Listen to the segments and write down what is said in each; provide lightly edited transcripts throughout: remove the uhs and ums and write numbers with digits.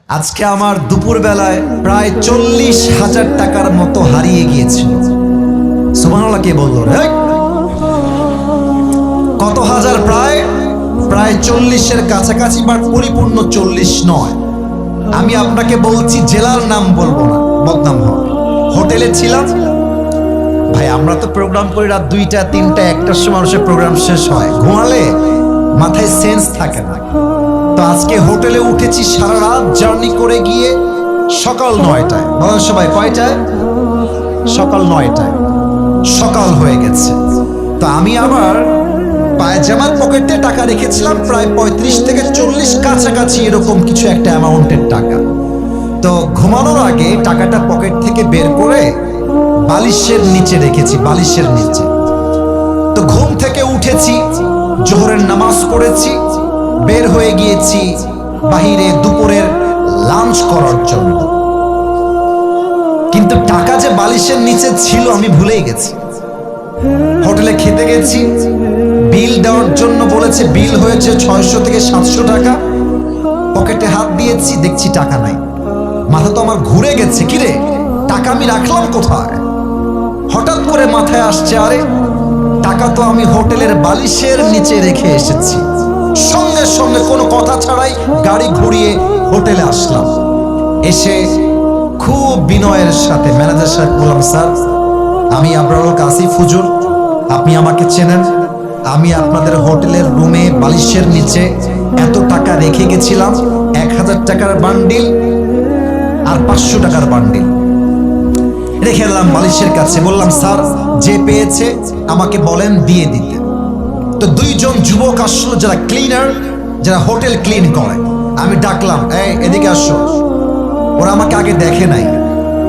আজকে আমার দুপুর বেলায় প্রায় 40,000 টাকার মতো হারিয়ে গিয়েছিল। সুবহানাল্লাহ কে বললো রে? কত হাজার? প্রায় 40-এর কাছাকাছি, বাট পরিপূর্ণ 40 নয়। আমি আপনাকে বলছি, জেলার নাম বলবো না, বদনাম হবে। হোটেলে ছিলাম ভাই, আমরা তো প্রোগ্রাম করি রাত 2টা 3টা 1টার সময় মানুষের প্রোগ্রাম শেষ হয়, ঘুমালে মাথায় সেন্স থাকে না। তো আজকে হোটেলে উঠেছি সারা রাত জার্নি করে গিয়ে সকাল 9টায়। বলেন সবাই কয়টায়? সকাল 9টায়। সকাল হয়ে গেছে। তো আমি আবার পায়জামার পকেটে টাকা রেখেছিলাম প্রায় 35 থেকে 40 কাছাকাছি, এরকম কিছু একটা অ্যামাউন্টের টাকা। তো ঘুমানোর আগে টাকাটা পকেট থেকে বের করে বালিশের নিচে রেখেছি, বালিশের নিচে। তো ঘুম থেকে উঠেছি, জোহরের নামাজ পড়েছি, বের হয়ে গিয়েছি বাহিরে দুপুরের লাঞ্চ করার জন্য। কিন্তু টাকা যে বালিশের নিচে ছিল আমি ভুলেই গেছি। হোটেলে খেতে গেছি, বিল দেওয়ার জন্য বলেছে, বিল হয়েছে 600 থেকে 700 টাকা। পকেটে হাত দিয়েছি, দেখছি টাকা নাই। মাথা তো আমার ঘুরে গেছে, কিরে টাকা আমি রাখলাম কোথায়? হঠাৎ করে মাথায় আসছে, আরে টাকা তো আমি হোটেলের বালিশের নিচে রেখে এসেছি। সঙ্গে সঙ্গে কোনো কথা ছাড়াই গাড়ি ঘুরিয়ে হোটেলে আসলাম। এসে খুব বিনয়ের সাথে ম্যানেজার সাহেব বললাম, স্যার আমি আবরারুল কাসিফ হুজুর, আপনি আমাকে চেনেন। আমি আপনাদের হোটেলের রুমে বালিশের নিচে এত টাকা রেখে গেছিলাম, 1000 টাকার বান্ডিল আর 500 টাকার বান্ডিল রেখে এলাম বালিশের কাছে। বললাম, স্যার যে পেয়েছে আমাকে বলেন দিয়ে দিতে। তো 2জন যুবক আসলো, যারা ক্লিনার, যারা হোটেল ক্লিন করে। আমি ডাকলাম, এই এদিকে আসো। ওরা আমাকে আগে দেখে নাই।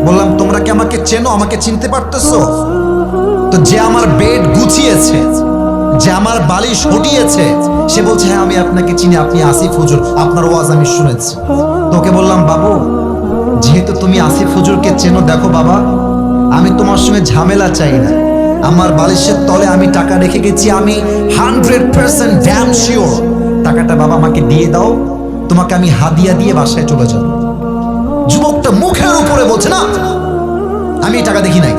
বললাম, তোমরা কি আমাকে চেনো? আমাকে চিনতে পারতেছো? তো যে আমার বেড গুছিয়েছে, যে আমার বালিশ হটিয়েছে, সে বলছে, হ্যাঁ আমি আপনাকে চিনি, আপনি আসিফ হুজুর, আপনার ওয়াজ আমি শুনেছি। তোকে বললাম, বাবু যেহেতু তুমি আসিফ হুজুরকে চেনো, দেখো বাবা আমি তোমার সঙ্গে ঝামেলা চাই না। আমার বালিশের তলে আমি টাকা রেখে গেছি, আমি 100% ড্যাম শিওর টাকাটা বাবা আমাকে দিয়ে দাও, তোমাকে আমি হাদিয়া দিয়ে বাসায় চলে যাব। যুবকটা মুখের উপরে বলছে, না আমি এই টাকা দেখি নাই,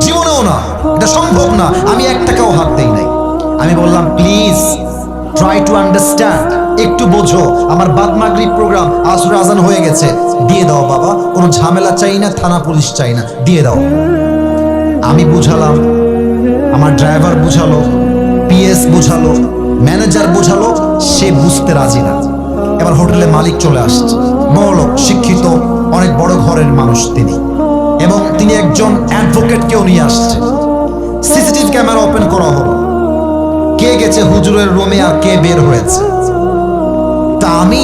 জীবনেও না, এটা সম্ভব না, আমি 1 টাকাও হাত দেই নাই। আমি বললাম, প্লিজ ট্রাই টু আন্ডারস্ট্যান্ড, একটু বোঝো, আমার বাদ মাগরিব প্রোগ্রাম, আসর আজান হয়ে গেছে, দিয়ে দাও বাবা, কোনো ঝামেলা চাই না, থানা পুলিশ চাই না, দিয়ে দাও। আমি বুঝালাম, আমার ড্রাইভার বুঝালো, পিএস বুঝালো, ম্যানেজার বুঝালো, সে বুঝতে রাজি না। এবার হোটেলে মালিক চলে আসছে, বড়লোক, শিক্ষিত, অনেক বড় ঘরের মানুষ তিনি, এবং তিনি একজন অ্যাডভোকেটকেও নিয়ে আসছে। সিসিটিভি ক্যামেরা ওপেন করা হলো, কে গেছে হুজুরের রুমে আর কে বের হয়েছে। তা আমি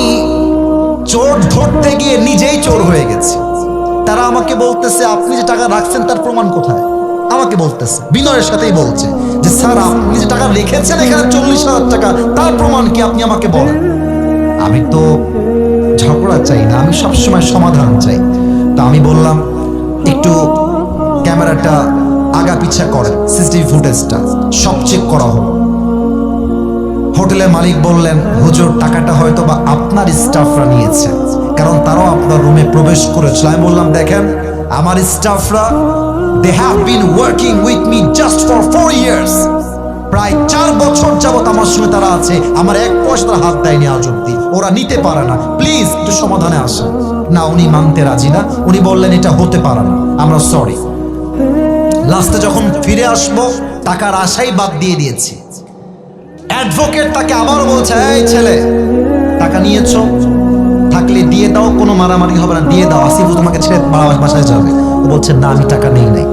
চোর ধরতে গিয়ে নিজেই চোর হয়ে গেছি। তারা আমাকে বলতেছে, আপনি যে টাকা রাখছেন তার প্রমাণ কোথায়? আমাকে বলতেছে, বিনয়ের সাথেই বলছে যে, স্যার আপনি যে টাকা রেখেছেন এখানে 40,000 টাকা, তার প্রমাণ কি আপনি আমাকে বলেন। আমি তো ঝগড়া চাই না, আমি সবসময় সমাধান চাই। তো আমি বললাম, একটু ক্যামেরাটা আগা পিছা করে, সিসিটিভি ফুটেজটা সব চেক করা হলো। হোটেলের মালিক বললেন, হুজুর টাকাটা হয়তো বা আপনার স্টাফরা নিয়েছে, কারণ তারাও আপনার রুমে প্রবেশ করেছিল। আমি বললাম, দেখেন আমার স্টাফরা, they have been working with me just for 4 years, প্রায় 4 বছর যাবত আমার সঙ্গে তারা আছে, আমার 1 পয়সা তারা হাত দেয়নি আজ অব্দি, ওরা নিতে পারে না, প্লিজ একটু সমাধানে আসেন। না, উনি মানতে রাজি না, উনি বললেন এটা হতে পারে না, আমরা সরি। লাস্টে যখন ফিরে আসবো, টাকার আশাই বাদ দিয়ে দিয়েছি। অ্যাডভোকেট তাকে আবারও বলছে, এই ছেলে টাকা নিয়েছো, থাকলে দিয়ে দাও, কোনো মারামারি হবে না, দিয়ে দাও, আসিফ তোমাকে ছেড়ে বাসায় যাবে। ও বলছে, না আমি টাকা নেই নাই।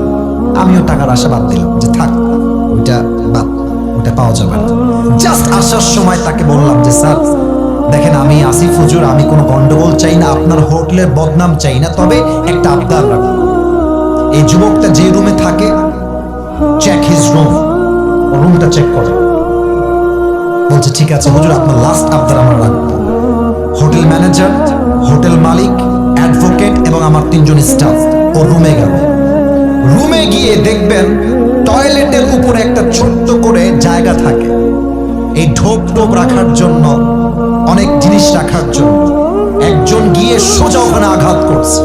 আমিও টাকার আশা বাদ দিলাম, যে থাক ওইটা বাদ, ওইটা পাওয়া যাবে না। জাস্ট আসার সময় তাকে বললাম যে, স্যার দেখেন আমি আসিফ হুজুর, আমি কোনো গন্ডগোল চাই না, আপনার হোটেলের বদনাম চাই না, তবে একটা আবদার রাখবো, এই যুবকটা যে রুমে থাকে, চেক হিজ রুম, ও রুমটা চেক করে। বলছে, ঠিক আছে হুজুর, আপনার লাস্ট আবদার আমরা রাখবো। হোটেল ম্যানেজার, হোটেল মালিক, অ্যাডভোকেট এবং আমার 3 জন স্টাফ ও রুমে গেল। রুমে গিয়ে দেখবেন টয়লেটের উপরে একটা ছোট্ট করে জায়গা থাকে, এই ঢোপ টোপ রাখার জন্য, অনেক জিনিস রাখার জন্য। একজন গিয়ে সোজা ওখানে আঘাত করছে।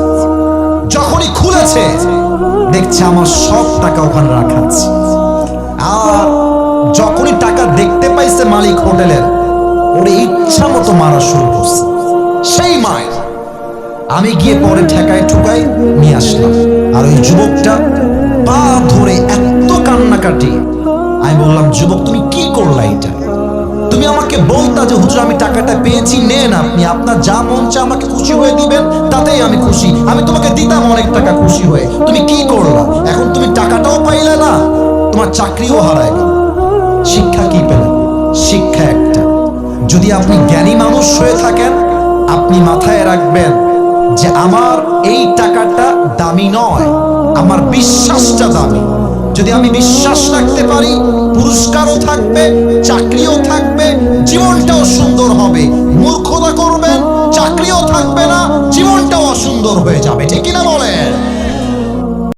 যখনই খুলেছে দেখছে আমার সব টাকা ওখানে রাখা আছে। আর যখনই টাকা দেখতে পাইছে মালিক হোটেলের, ওরে ইচ্ছা মতো মারা শুরু করছে। সেই মায়ের আমি গিয়ে পরে ঠেকায় ঠুকাই নিয়ে আসলাম। আর ওই যুবকটা পা ধরে এত কান্নাকাটি, আমি বললাম, যুবক তুমি কি করলা এটা? তুমি আমাকে বলতা যে হুজুর আমি টাকাটা পেয়েছি, নেন আপনি, আপনার যা মন চায় আমাকে খুশি হয়ে দিবেন, তাতেই আমি খুশি, আমি তোমাকে দিতাম অনেক টাকা খুশি হয়ে। তুমি কি করলা? এখন তুমি টাকাটাও পাইলে না, তোমার চাকরিও হারায় গেল। শিক্ষা কি পেলেন? শিক্ষা একটা, যদি আপনি জ্ঞানী মানুষ হয়ে থাকেন, আপনি মাথায় রাখবেন যে আমার এই টাকাটা দামি নয়, আমার বিশ্বাসটা দামি। যদি আমি বিশ্বাস রাখতে পারি, পুরস্কারও থাকবে, চাকরিও থাকবে, জীবনটাও সুন্দর হবে। মূর্খতা করবেন, চাকরিও থাকবে না, জীবনটাও অসুন্দর হয়ে যাবে। ঠিক কিনা বলেন?